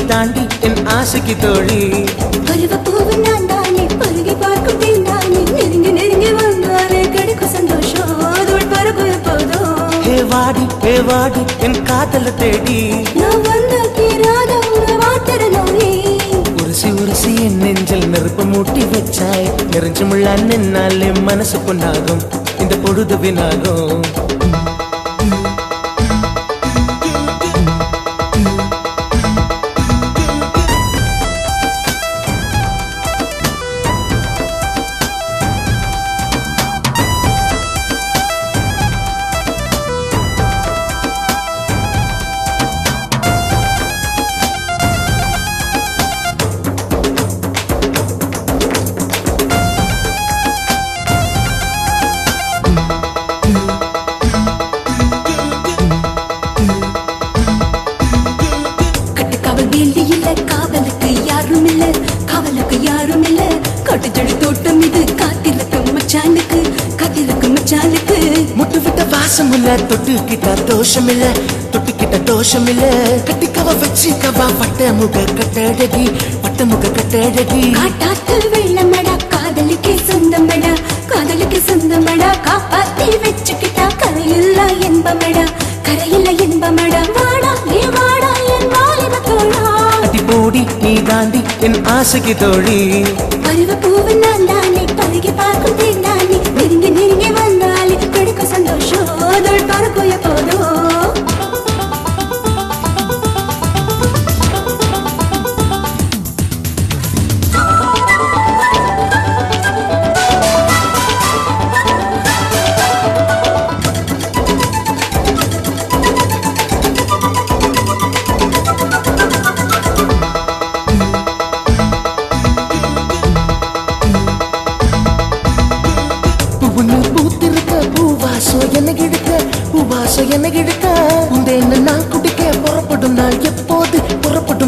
தாண்டி என் ஆசைக்கு தோழி பருவப்பூவு நான் தானே பருகி பார்க்கும் தேன்தானே நெருங்கி நெருங்கி வந்தாலே கிடைக்கும் சந்தோஷம் அதோடு பறக்கும் எப்போதும் ஹே வாடி என் காதல தேடி நான் வந்த கீராத ஒரு வாட்டர நோயே உரசி என் நெஞ்சில் நெருப்பு மூட்டி வச்சாய் நெறிஞ்சு முள்ளா நின்னாலே மனசு பொண்ணாகும் இந்த பொழுது வினாகும் காவலுக்கு யாரும் இல்ல காட்டுச்செடி தோட்டம் இது காத்திருக்கும் மச்சானுக்கு முட்டு விட்ட வாசம் இல்ல தொட்டுக்கிட்ட தோஷம் இல்ல கட்டிக்கவ வச்சுக்கவா வட்ட முக கட்டழகி காட்டாத்து வெள்ளமடா காதலுக்கு சொந்தமடா காப்பாத்தி வச்சுக்கிட்டா கரையில்ல என்பமடா வாடா என் வாலிப தோழா போடி நீ தாண்டி என் ஆசைக்கு தோழி பருவப்பூவு நான் தானே பருகி பார்க்கும் தேன்தானே நெருங்கி நெருங்கி வந்தாலே கிடைக்கும் சந்தோஷம் அதோடு பறக்கும் எப்போதும் என்ன கிழக்க உண்டேன்னு நான் குடிக்க புறப்படும்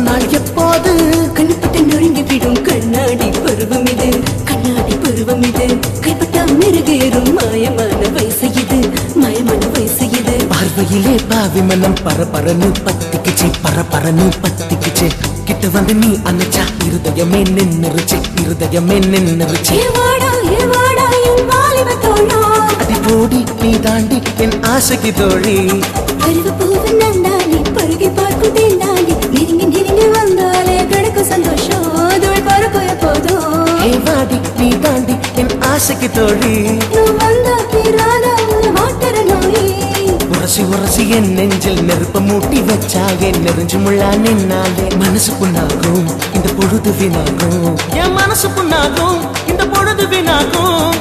நாள் எப்போது கண்ணுப்பட்டு நொறுங்கி விடும் கண்ணாடி பருவம் இது கைப்பட்ட மிருகேறும் மாயமான வயசு இது பார்வையிலே பாவி மனம் பரபரன்னு பத்திக்குச்சு கிட்ட வந்து நீ அணைச்சா இருதயமே நின்னுருச்சு ஏவாடா என் வாலிப தோழா அடி போடி நீ தாண்டி என் ஆசைக்கு தோழி பருவப்பூவு நான் தானே பருகி பார்க்கும் தேன்தானே நெருங்கி நெருங்கி வந்தாலே கிடைக்கும் சந்தோஷம் அதோடு பறக்கும் எப்போதும் வாடி நீ தாண்டி என் ஆசைக்கு தோழி நான் வந்த கீராத ஒரு வாட்டர நோயே உரசி என் நெஞ்சில் நெருப்ப மூட்டி வச்சாக நெறிஞ்சு முள்ளா நின்னாலே மனசு புண்ணாகும் இந்த பொழுது வினாகும் என் மனசு புண்ணாகும் இந்த பொழுது வினாகும்